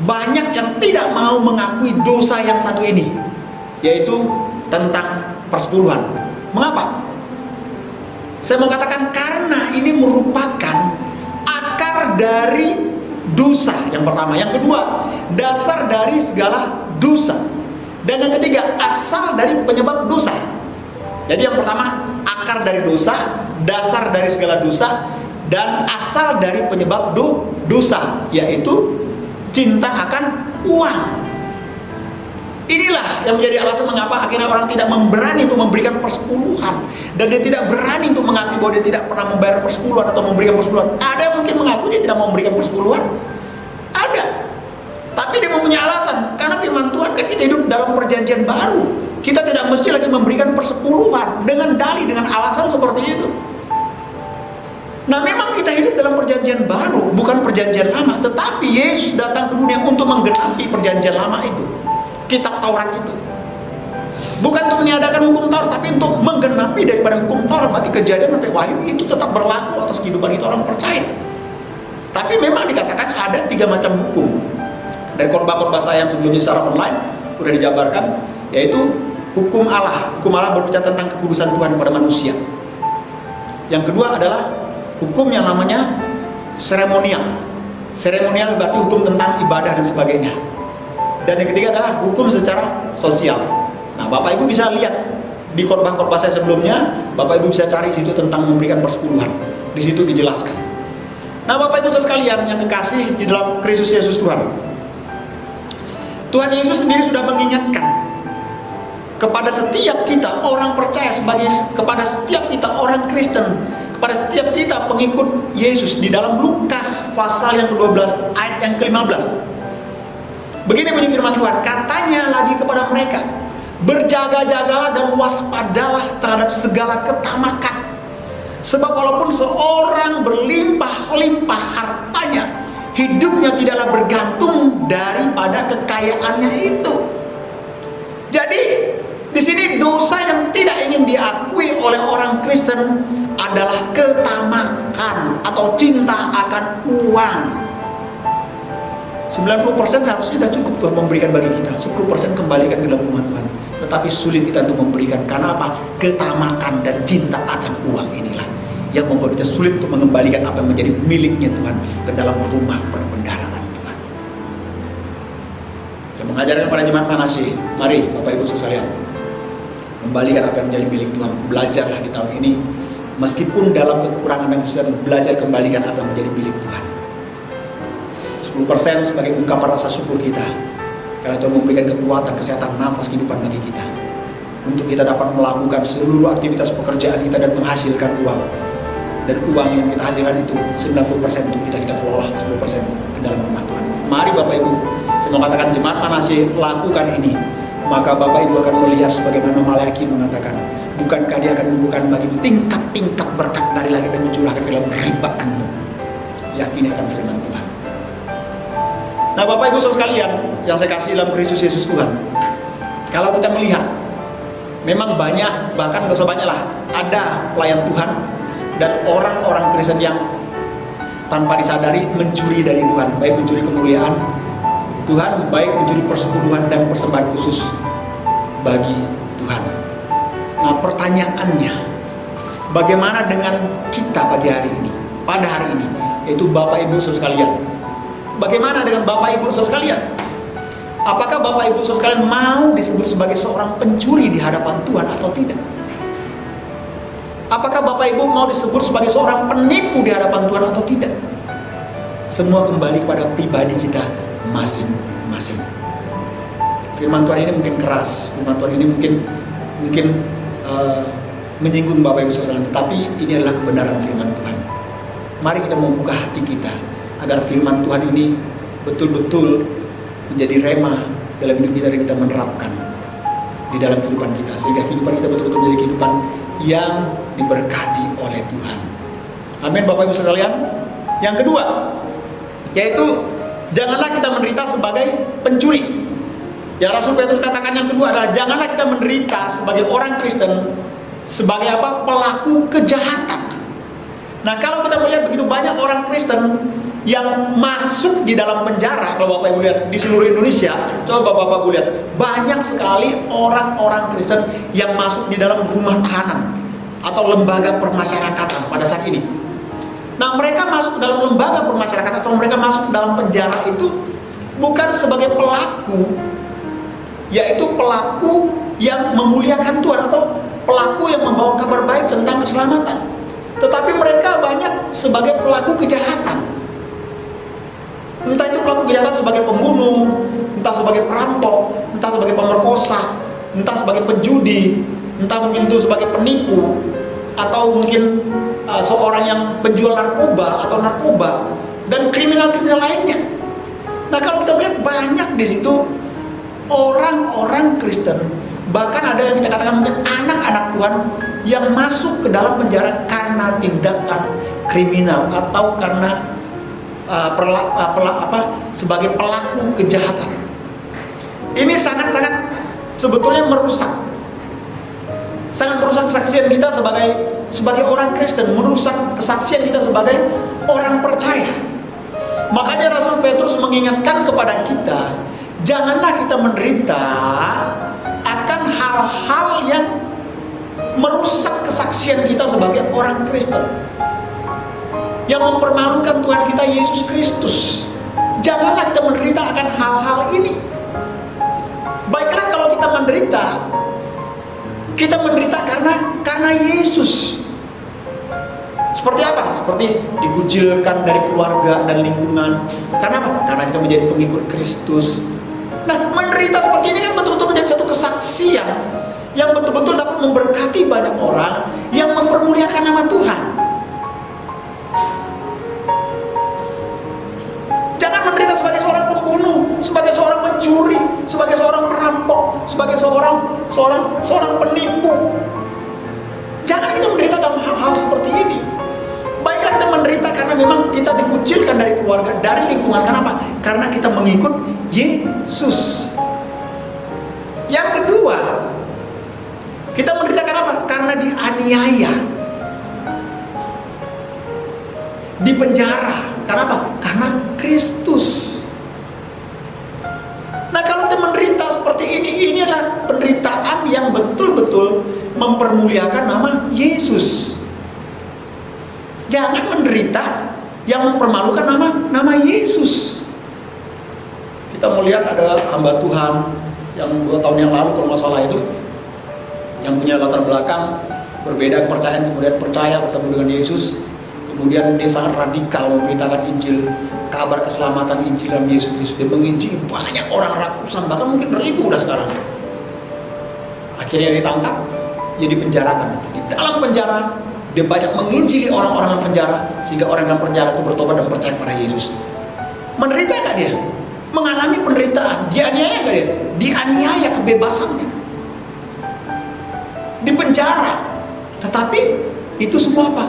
banyak yang tidak mau mengakui dosa yang satu ini, yaitu tentang persepuluhan. Mengapa? Saya mau katakan karena ini merupakan akar dari dosa yang pertama. Yang kedua, dasar dari segala dosa. Dan yang ketiga, asal dari penyebab dosa. Jadi yang pertama, akar dari dosa, dasar dari segala dosa, dan asal dari penyebab dosa, yaitu cinta akan uang. Inilah yang menjadi alasan mengapa akhirnya orang tidak berani untuk memberikan persepuluhan, dan dia tidak berani untuk mengakui bahwa dia tidak pernah membayar persepuluhan atau memberikan persepuluhan. Ada yang mungkin mengaku dia tidak mau memberikan persepuluhan, ada, tapi dia mempunyai alasan karena firman Tuhan kan kita hidup dalam perjanjian baru. Kita tidak mesti lagi memberikan persepuluhan dengan dalih, dengan alasan seperti itu. Nah, memang kita hidup dalam perjanjian baru, bukan perjanjian lama. Tetapi Yesus datang ke dunia untuk menggenapi perjanjian lama itu, kitab Taurat itu. Bukan untuk meniadakan hukum Taurat, tapi untuk menggenapi daripada hukum Taurat. Berarti Kejadian sampai Wahyu itu tetap berlaku atas kehidupan itu orang percaya. Tapi memang dikatakan ada 3 macam hukum. Dari khotbah-khotbah saya yang sebelumnya secara online sudah dijabarkan, yaitu hukum Allah. Hukum Allah berbicara tentang kekudusan Tuhan kepada manusia. Yang kedua adalah hukum yang namanya seremonial. Seremonial berarti hukum tentang ibadah dan sebagainya. Dan yang ketiga adalah hukum secara sosial. Nah, Bapak Ibu bisa lihat di khotbah-khotbah saya sebelumnya, Bapak Ibu bisa cari situ tentang memberikan persepuluhan. Di situ dijelaskan. Nah, Bapak Ibu saudara sekalian yang kekasih di dalam Kristus Yesus Tuhan. Tuhan Yesus sendiri sudah mengingatkan kepada setiap kita orang percaya, kepada setiap kita orang Kristen, kepada setiap kita pengikut Yesus di dalam Lukas pasal yang ke-12 ayat yang ke-15. Begini bunyi firman Tuhan, katanya lagi kepada mereka, berjaga-jagalah dan waspadalah terhadap segala ketamakan. Sebab walaupun seorang berlimpah-limpah hartanya, hidupnya tidaklah bergantung daripada kekayaannya itu. Jadi di sini dosa yang tidak ingin diakui oleh orang Kristen adalah ketamakan atau cinta akan uang. 90% seharusnya sudah cukup Tuhan memberikan bagi kita, 10% kembalikan ke dalam rumah Tuhan. Tetapi sulit kita untuk memberikan, karena apa? Ketamakan dan cinta akan uang inilah yang membuat kita sulit untuk mengembalikan apa yang menjadi miliknya Tuhan ke dalam rumah perbendaharaan Tuhan. Saya mengajarkan pada jemaat Manasye, mari Bapak Ibu sekalian, kembalikan apa yang menjadi milik Tuhan. Belajarlah di tahun ini, meskipun dalam kekurangan dan kesulitan, belajar kembalikan apa yang menjadi milik Tuhan. 10% sebagai ungkapan rasa syukur kita, karena Tuhan memberikan kekuatan, kesehatan, nafas, kehidupan bagi kita, untuk kita dapat melakukan seluruh aktivitas pekerjaan kita dan menghasilkan uang. Dan uang yang kita hasilkan itu 90% untuk kita kelola, 10% ke dalam rumah Tuhan. Mari Bapak Ibu, saya mau katakan jemaat Manasye, lakukan ini. Maka Bapak Ibu akan melihat sebagaimana Malaki mengatakan, bukankah dia akan membukakan bagimu tingkat-tingkat berkat dari langit dan mencurahkan ke dalam ribaanmu. Yakini akan firman Tuhan. Nah, Bapak Ibu saudara sekalian yang saya kasih dalam Kristus Yesus Tuhan, kalau kita melihat, memang banyak, bahkan gak usah banyak lah, ada pelayan Tuhan dan orang-orang Kristen yang tanpa disadari mencuri dari Tuhan, baik mencuri kemuliaan Tuhan, baik mencuri persepuluhan dan persembahan khusus bagi Tuhan. Nah, pertanyaannya, bagaimana dengan kita pagi hari ini, pada hari ini, yaitu Bapak Ibu saudara sekalian? Bagaimana dengan Bapak Ibu saudara sekalian? Apakah Bapak Ibu saudara sekalian mau disebut sebagai seorang pencuri di hadapan Tuhan atau tidak? Apakah Bapak Ibu mau disebut sebagai seorang penipu di hadapan Tuhan atau tidak? Semua kembali kepada pribadi kita masing-masing. Firman Tuhan ini mungkin keras, firman Tuhan ini mungkin menyinggung Bapak Ibu saudara, tetapi ini adalah kebenaran firman Tuhan. Mari kita membuka hati kita agar firman Tuhan ini betul-betul menjadi rema dalam hidup kita dan kita menerapkan di dalam kehidupan kita, sehingga kehidupan kita betul-betul menjadi kehidupan yang diberkati oleh Tuhan. Amin Bapak Ibu sekalian. Yang kedua, yaitu Janganlah kita menderita sebagai pencuri. Yang Rasul Petrus katakan yang kedua adalah janganlah kita menderita sebagai orang Kristen sebagai apa? Pelaku kejahatan. Nah, kalau kita melihat begitu banyak orang Kristen yang masuk di dalam penjara, kalau Bapak Ibu lihat di seluruh Indonesia, coba Bapak Ibu lihat, banyak sekali orang-orang Kristen yang masuk di dalam rumah tahanan atau lembaga permasyarakatan pada saat ini. Nah, mereka masuk ke dalam lembaga permasyarakatan atau mereka masuk ke dalam penjara itu bukan sebagai pelaku, yaitu pelaku yang memuliakan Tuhan atau pelaku yang membawa kabar baik tentang keselamatan, tetapi mereka banyak sebagai pelaku kejahatan. Entah itu pelaku kejahatan sebagai pembunuh, entah sebagai perampok, entah sebagai pemerkosa, entah sebagai penjudi, entah mungkin itu sebagai penipu, atau mungkin seorang yang penjual narkoba atau narkoba dan kriminal-kriminal lainnya. Nah, kalau kita lihat banyak di situ orang-orang Kristen, bahkan ada yang kita katakan mungkin anak-anak Tuhan yang masuk ke dalam penjara karena tindakan kriminal atau karena sebagai pelaku kejahatan. Ini sangat-sangat sebetulnya merusak kesaksian kita sebagai orang Kristen, merusak kesaksian kita sebagai orang percaya. Makanya Rasul Petrus mengingatkan kepada kita, janganlah kita menderita akan hal-hal yang merusak kesaksian kita sebagai orang Kristen, yang mempermalukan Tuhan kita Yesus Kristus. Janganlah kita menderita akan hal-hal ini. Baiklah kalau kita menderita karena Yesus. Seperti apa? Seperti dikucilkan dari keluarga dan lingkungan. Karena apa? Karena kita menjadi pengikut Kristus. Nah, menderita seperti ini kan betul-betul menjadi satu kesaksian yang betul-betul dapat memberkati banyak orang yang mempermuliakan nama Tuhan. Jangan menderita sebagai seorang pembunuh, sebagai seorang pencuri, sebagai seorang perampok, sebagai seorang penipu. Jangan kita menderita dalam hal-hal seperti ini. Baiklah kita menderita karena memang kita dikucilkan dari keluarga, dari lingkungan. Kenapa? Karena kita mengikut Yesus. Yang kedua, kita menderita karena apa? Karena dianiaya, di penjara. Karena apa? Karena Kristus. Nah, kalau kita menderita seperti ini adalah penderitaan yang betul-betul mempermuliakan nama Yesus. Jangan menderita yang mempermalukan nama Yesus. Kita melihat ada hamba Tuhan yang 2 tahun yang lalu kalau nggak salah itu, yang punya latar belakang berbeda kepercayaan, kemudian percaya bertemu dengan Yesus. Kemudian dia sangat radikal memberitakan Injil, kabar keselamatan Injil dalam Yesus Kristus. Dia menginjili banyak orang, ratusan, bahkan mungkin ribu udah sekarang. Akhirnya ditangkap, dia dipenjarakan. Di dalam penjara, dia banyak menginjili orang-orang dalam penjara, sehingga orang dalam penjara itu bertobat dan percaya pada Yesus. Menderita gak dia? Mengalami penderitaan. Dianiaya gak dia? Dianiaya kebebasannya, di penjara. Tetapi itu semua apa?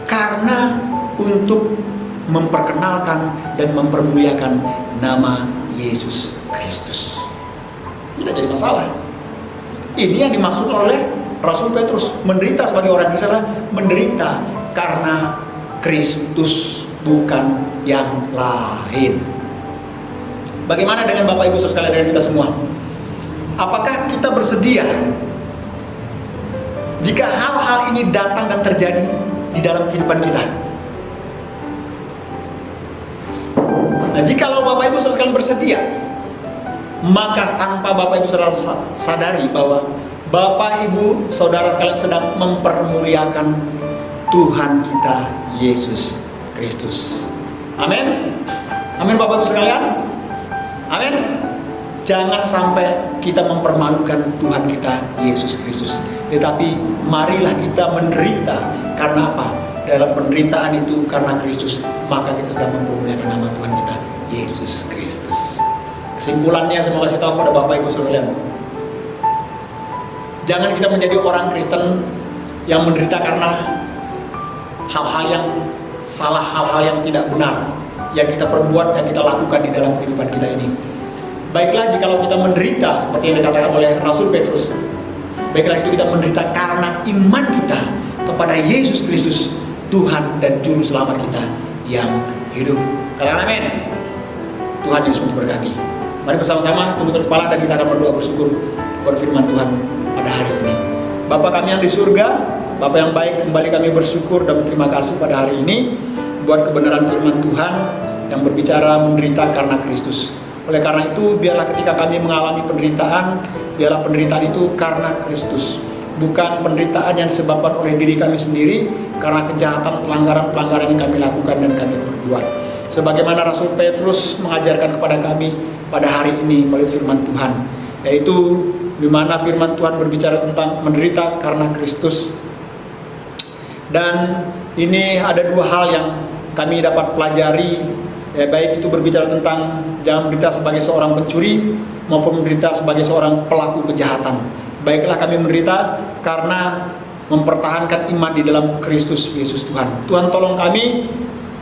Karena untuk memperkenalkan dan mempermuliakan nama Yesus Kristus. Tidak jadi masalah. Ini yang dimaksud oleh Rasul Petrus. Menderita sebagai orang Kristen, menderita karena Kristus, bukan yang lain. Bagaimana dengan Bapak Ibu Saudara sekalian, dengan kita semua? Apakah kita bersedia jika hal-hal ini datang dan terjadi di dalam kehidupan kita? Nah, jikalau Bapak Ibu Saudara sekalian bersedia, maka tanpa Bapak Ibu Saudara sadari bahwa Bapak Ibu Saudara sekalian sedang mempermuliakan Tuhan kita Yesus Kristus. Amin. Amin Bapak Ibu sekalian. Amin. Jangan sampai kita mempermalukan Tuhan kita Yesus Kristus. Tetapi marilah kita menderita. Karena apa? Dalam penderitaan itu karena Kristus, maka kita sedang mempermuliakan nama Tuhan kita Yesus Kristus. Kesimpulannya saya mau kasih tahu pada Bapak Ibu sekalian, jangan kita menjadi orang Kristen yang menderita karena hal-hal yang salah, hal-hal yang tidak benar, yang kita perbuat, yang kita lakukan di dalam kehidupan kita ini. Baiklah jikalau kita menderita seperti yang dikatakan oleh Rasul Petrus, baiklah itu kita menderita karena iman kita kepada Yesus Kristus, Tuhan dan Juru Selamat kita yang hidup. Katakan amin. Tuhan Yesus memberkati. Mari bersama-sama tundukkan kepala dan kita akan berdoa bersyukur buat firman Tuhan pada hari ini. Bapa kami yang di surga, Bapa yang baik, kembali kami bersyukur dan berterima kasih pada hari ini buat kebenaran firman Tuhan yang berbicara menderita karena Kristus. Oleh karena itu, biarlah ketika kami mengalami penderitaan, biarlah penderitaan itu karena Kristus. Bukan penderitaan yang disebabkan oleh diri kami sendiri, karena kejahatan, pelanggaran-pelanggaran yang kami lakukan dan kami perbuat. Sebagaimana Rasul Petrus mengajarkan kepada kami pada hari ini melalui firman Tuhan, yaitu di mana firman Tuhan berbicara tentang menderita karena Kristus. Dan ini ada dua hal yang kami dapat pelajari, baik itu berbicara tentang jangan menderita sebagai seorang pencuri maupun menderita sebagai seorang pelaku kejahatan. Baiklah kami menderita karena mempertahankan iman di dalam Kristus Yesus Tuhan. Tuhan tolong kami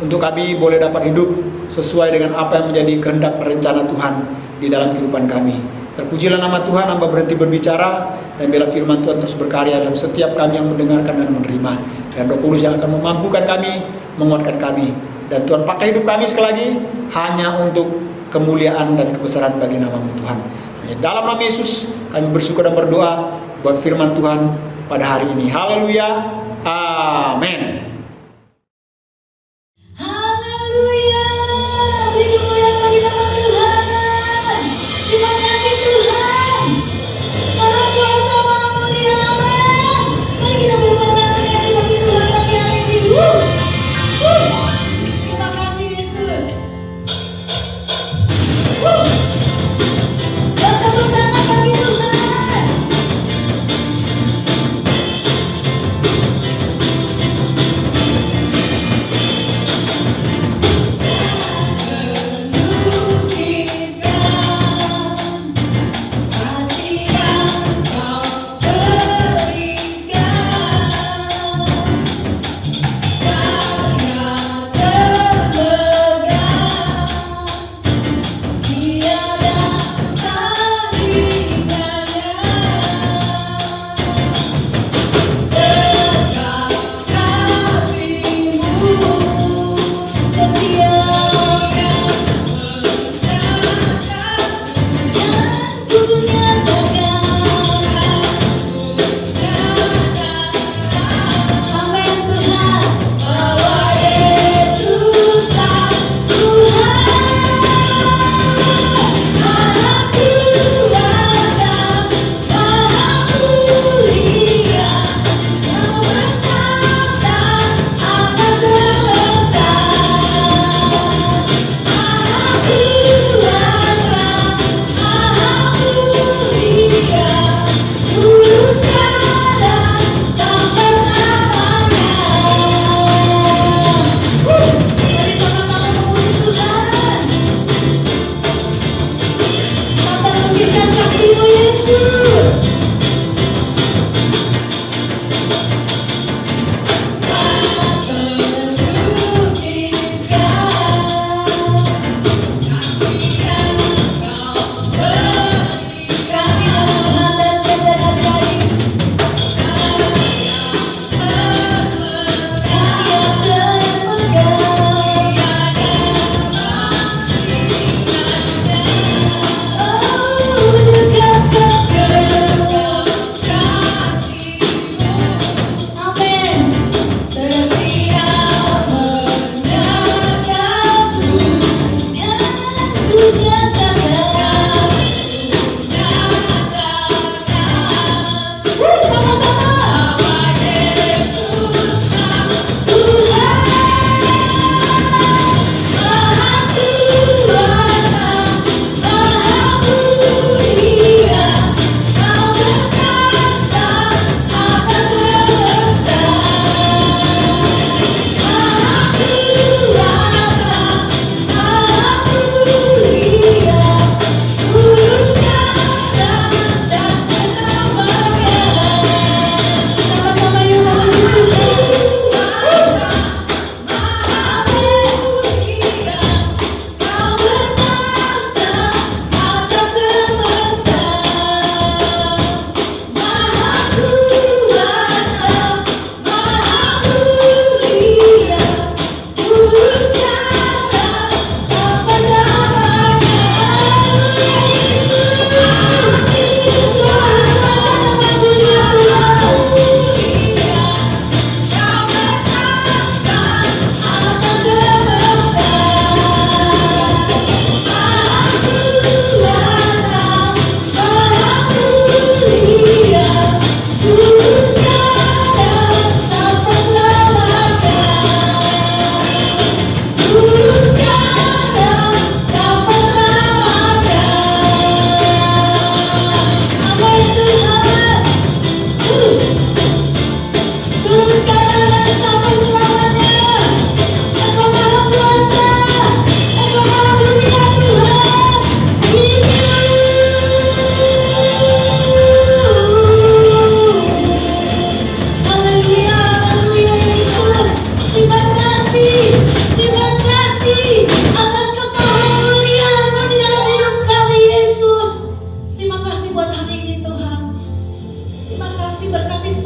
untuk kami boleh dapat hidup sesuai dengan apa yang menjadi kehendak dan rencana Tuhan di dalam kehidupan kami. Terpujilah nama Tuhan, hamba berhenti berbicara dan biarlah firman Tuhan terus berkarya dalam setiap kami yang mendengarkan dan menerima. Dan Roh Kudus yang akan memampukan kami, menguatkan kami. Dan Tuhan pakai hidup kami sekali lagi hanya untuk kemuliaan dan kebesaran bagi nama-Mu Tuhan. Dalam nama Yesus kami bersyukur dan berdoa buat firman Tuhan pada hari ini. Haleluya. Amin. Haleluya. Beri kemuliaan bagi nama Tuhan. Terima kasih Tuhan. Maha kuasa, maha mulia. Amin. Mari kita bersama menyanyi bagi Tuhan pagi hari ini. Terima kasih Yesus. Dan tepuk tangan bagi Tuhan.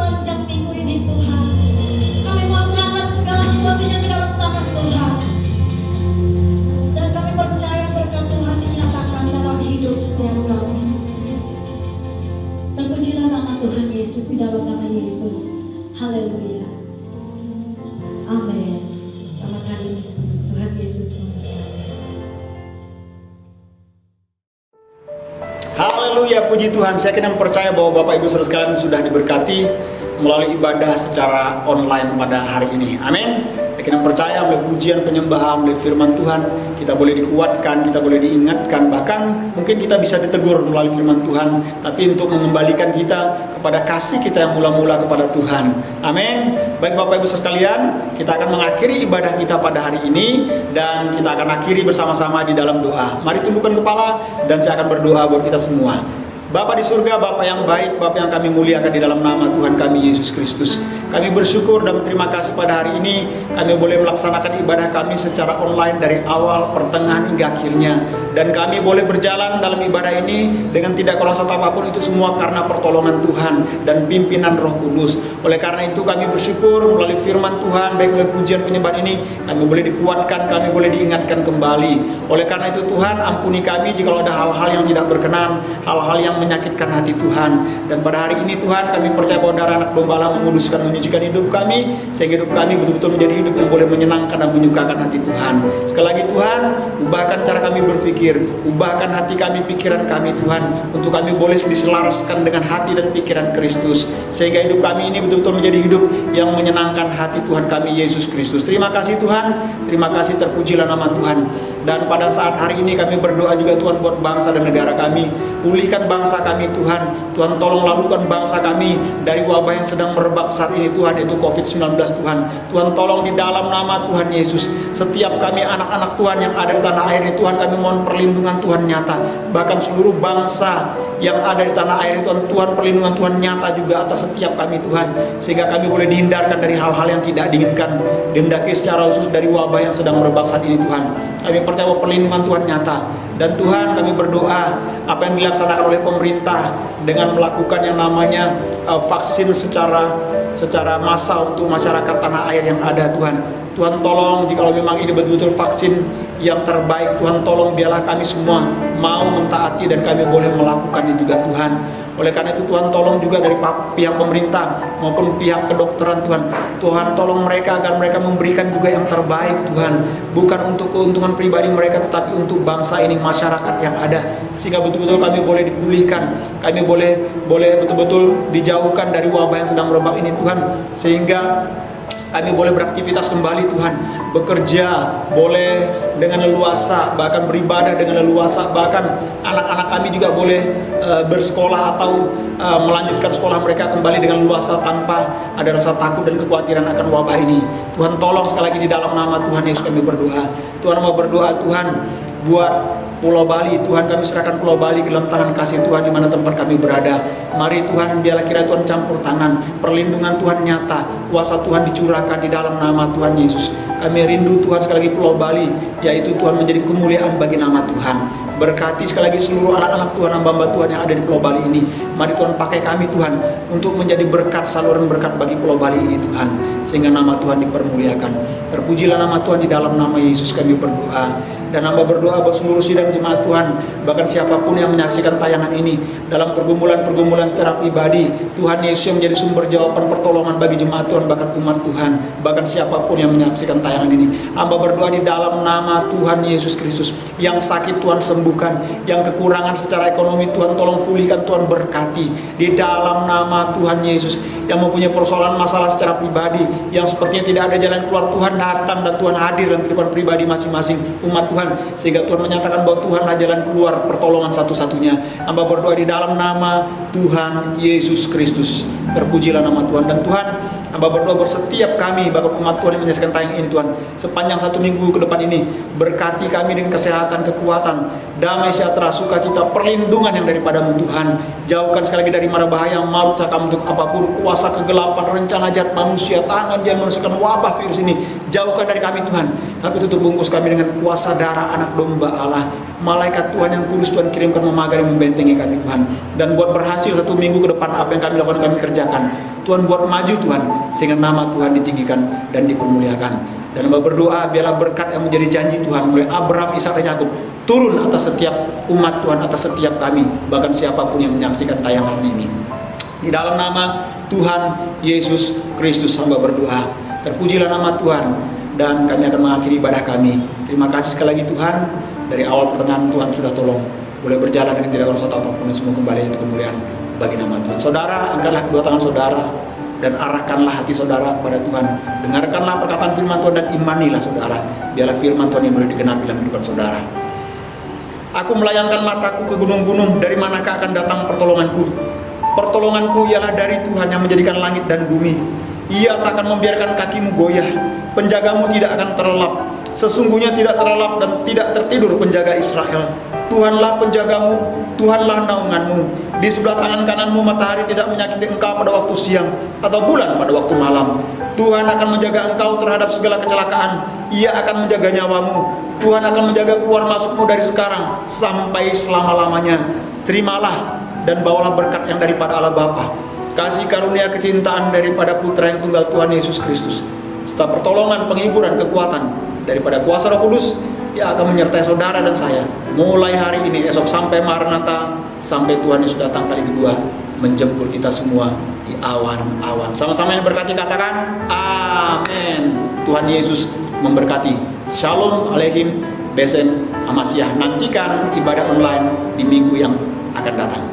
sepanjang minggu ini Tuhan. Kami mau serahkan segala sesuatunya ke dalam tangan Tuhan. Dan kami percaya berkat Tuhan dinyatakan dalam hidup setiap kami. Terpujilah nama Tuhan Yesus di dalam nama Yesus. Haleluya. Amin. Selamat hari ini. Tuhan Yesus memberkati. Haleluya, puji Tuhan. Saya kena percaya bahwa Bapak Ibu Saudara sekalian sudah diberkati melalui ibadah secara online pada hari ini. Amin. Saya kena percaya melalui pujian, penyembahan, melalui firman Tuhan, kita boleh dikuatkan, kita boleh diingatkan, bahkan mungkin kita bisa ditegur melalui firman Tuhan, tapi untuk mengembalikan kita kepada kasih kita yang mula-mula kepada Tuhan. Amin. Baik Bapak Ibu sekalian, kita akan mengakhiri ibadah kita pada hari ini dan kita akan akhiri bersama-sama di dalam doa. Mari tundukkan kepala dan saya akan berdoa buat kita semua. Bapa di surga, Bapa yang baik, Bapa yang kami muliakan di dalam nama Tuhan kami Yesus Kristus. Kami bersyukur dan berterima kasih pada hari ini kami boleh melaksanakan ibadah kami secara online dari awal, pertengahan hingga akhirnya. Dan kami boleh berjalan dalam ibadah ini dengan tidak kurang satu apapun, itu semua karena pertolongan Tuhan dan pimpinan Roh Kudus. Oleh karena itu kami bersyukur melalui firman Tuhan, baik melalui pujian penyembahan ini, kami boleh dikuatkan, kami boleh diingatkan kembali. Oleh karena itu Tuhan, ampuni kami jika ada hal-hal yang tidak berkenan, hal-hal yang menyakitkan hati Tuhan. Dan pada hari ini Tuhan, kami percaya bahwa darah anak domba Allah menguduskan, menyucikan hidup kami, sehingga hidup kami betul-betul menjadi hidup yang boleh menyenangkan dan menyukakan hati Tuhan. Sekali lagi Tuhan, ubahkan cara kami berpikir, ubahkan hati kami, pikiran kami Tuhan, untuk kami boleh diselaraskan dengan hati dan pikiran Kristus, sehingga hidup kami ini betul-betul menjadi hidup yang menyenangkan hati Tuhan kami Yesus Kristus. Terima kasih Tuhan, terima kasih, terpujilah nama Tuhan. Dan pada saat hari ini kami berdoa juga Tuhan buat bangsa dan negara kami. Pulihkan bangsa kami Tuhan. Tuhan tolong lalukan bangsa kami dari wabah yang sedang merebak saat ini Tuhan, yaitu COVID-19 Tuhan. Tuhan tolong di dalam nama Tuhan Yesus. Setiap kami anak-anak Tuhan yang ada di tanah air ini Tuhan, kami mohon perlindungan Tuhan nyata. Bahkan seluruh bangsa yang ada di tanah air ini Tuhan, perlindungan Tuhan nyata juga atas setiap kami Tuhan, sehingga kami boleh dihindarkan dari hal-hal yang tidak diinginkan, dihindari secara khusus dari wabah yang sedang merebak saat ini Tuhan. Kami percaya bahwa perlindungan Tuhan nyata. Dan Tuhan, kami berdoa apa yang dilaksanakan oleh pemerintah dengan melakukan yang namanya vaksin secara massal untuk masyarakat tanah air yang ada Tuhan. Tuhan tolong jika memang ini betul-betul vaksin yang terbaik, Tuhan tolong biarlah kami semua mau mentaati dan kami boleh melakukannya juga Tuhan. Oleh karena itu Tuhan tolong juga dari pihak pemerintah maupun pihak kedokteran Tuhan. Tuhan tolong mereka agar mereka memberikan juga yang terbaik Tuhan. Bukan untuk keuntungan pribadi mereka, tetapi untuk bangsa ini, masyarakat yang ada. Sehingga betul-betul kami boleh dipulihkan. Kami boleh betul-betul dijauhkan dari wabah yang sedang merebak ini Tuhan. Sehingga kami boleh beraktivitas kembali Tuhan, bekerja boleh dengan leluasa, bahkan beribadah dengan leluasa, bahkan anak-anak kami juga boleh bersekolah atau melanjutkan sekolah mereka kembali dengan leluasa tanpa ada rasa takut dan kekhawatiran akan wabah ini. Tuhan tolong sekali lagi di dalam nama Tuhan Yesus kami berdoa. Tuhan mau berdoa Tuhan buat Pulau Bali. Tuhan, kami serahkan Pulau Bali ke dalam tangan kasih Tuhan di mana tempat kami berada. Mari Tuhan, biarlah kiranya Tuhan campur tangan, perlindungan Tuhan nyata, kuasa Tuhan dicurahkan di dalam nama Tuhan Yesus. Kami rindu Tuhan sekali lagi Pulau Bali, yaitu Tuhan menjadi kemuliaan bagi nama Tuhan. Berkati sekali lagi seluruh anak-anak Tuhan, hamba Tuhan yang ada di Pulau Bali ini. Mari Tuhan pakai kami Tuhan untuk menjadi berkat, saluran berkat bagi Pulau Bali ini Tuhan, sehingga nama Tuhan dipermuliakan. Terpujilah nama Tuhan, di dalam nama Yesus kami berdoa. Dan hamba berdoa buat seluruh sidang jemaat Tuhan, bahkan siapapun yang menyaksikan tayangan ini dalam pergumulan-pergumulan secara pribadi, Tuhan Yesus yang menjadi sumber jawaban pertolongan bagi jemaat Tuhan, bahkan umat Tuhan, bahkan siapapun yang menyaksikan tayangan ini. Hamba berdoa di dalam nama Tuhan Yesus Kristus, yang sakit Tuhan sembuhkan, yang kekurangan secara ekonomi Tuhan tolong pulihkan, Tuhan berkati di dalam nama Tuhan Yesus. Yang mempunyai persoalan masalah secara pribadi, yang sepertinya tidak ada jalan keluar, Tuhan datang dan Tuhan hadir dalam kehidupan pribadi masing-masing umat Tuhan, sehingga Tuhan menyatakan bahwa Tuhanlah jalan keluar pertolongan satu-satunya. Hamba berdoa di dalam nama Tuhan Yesus Kristus. Terpujilah nama Tuhan. Dan Tuhan, hamba berdoa bersetiap kami, bahkan umat Tuhan yang menyaksikan tayang ini Tuhan, sepanjang 1 minggu ke depan ini, berkati kami dengan kesehatan, kekuatan, damai sejahtera, sukacita, perlindungan yang daripadamu Tuhan. Jauhkan sekali lagi dari mara bahaya, maut, cakap untuk apapun, kuasa kegelapan, rencana jahat manusia, tangan dia manusiakan wabah virus ini. Jauhkan dari kami Tuhan. Tapi tutup bungkus kami dengan kuasa darah anak domba Allah. Malaikat Tuhan yang kudus Tuhan kirimkan memagari, membentengi kami Tuhan. Dan buat berhasil 1 minggu ke depan apa yang kami lakukan, kami kerjakan. Tuhan buat maju Tuhan, sehingga nama Tuhan ditinggikan dan dipermuliakan. Dan hamba berdoa biarlah berkat yang menjadi janji Tuhan mulai Abraham, Ishak dan Yakub turun atas setiap umat Tuhan, atas setiap kami, bahkan siapapun yang menyaksikan tayangan ini. Di dalam nama Tuhan Yesus Kristus hamba berdoa. Terpujilah nama Tuhan, dan kami akan mengakhiri ibadah kami. Terima kasih sekali lagi Tuhan, dari awal pertengahan Tuhan sudah tolong. Boleh berjalan dengan tidak ada sesuatu apapun, semua kembali untuk kemuliaan bagi nama Tuhan. Saudara, angkatlah kedua tangan saudara dan arahkanlah hati saudara kepada Tuhan. Dengarkanlah perkataan firman Tuhan dan imanilah saudara. Biarlah firman Tuhan yang boleh digenapi dalam kehidupan saudara. Aku melayangkan mataku ke gunung-gunung, dari manakah akan datang pertolonganku? Pertolonganku ialah dari Tuhan yang menjadikan langit dan bumi. Ia tak akan membiarkan kakimu goyah, penjagamu tidak akan terlelap. Sesungguhnya tidak terlelap dan tidak tertidur penjaga Israel. Tuhanlah penjagamu, Tuhanlah naunganmu. Di sebelah tangan kananmu matahari tidak menyakiti engkau pada waktu siang, atau bulan pada waktu malam. Tuhan akan menjaga engkau terhadap segala kecelakaan. Ia akan menjaga nyawamu. Tuhan akan menjaga keluar masukmu dari sekarang sampai selama-lamanya. Terimalah dan bawalah berkat yang daripada Allah Bapa, kasih karunia kecintaan daripada Putra yang tunggal Tuhan Yesus Kristus, serta pertolongan, penghiburan, kekuatan daripada kuasa Roh Kudus yang akan menyertai saudara dan saya mulai hari ini, esok sampai Maranatha, sampai Tuhan Yesus datang kali kedua menjemput kita semua di awan-awan. Sama-sama yang berkati katakan amin. Tuhan Yesus memberkati. Shalom Aleichem, Besem Amasyah. Nantikan ibadah online di minggu yang akan datang.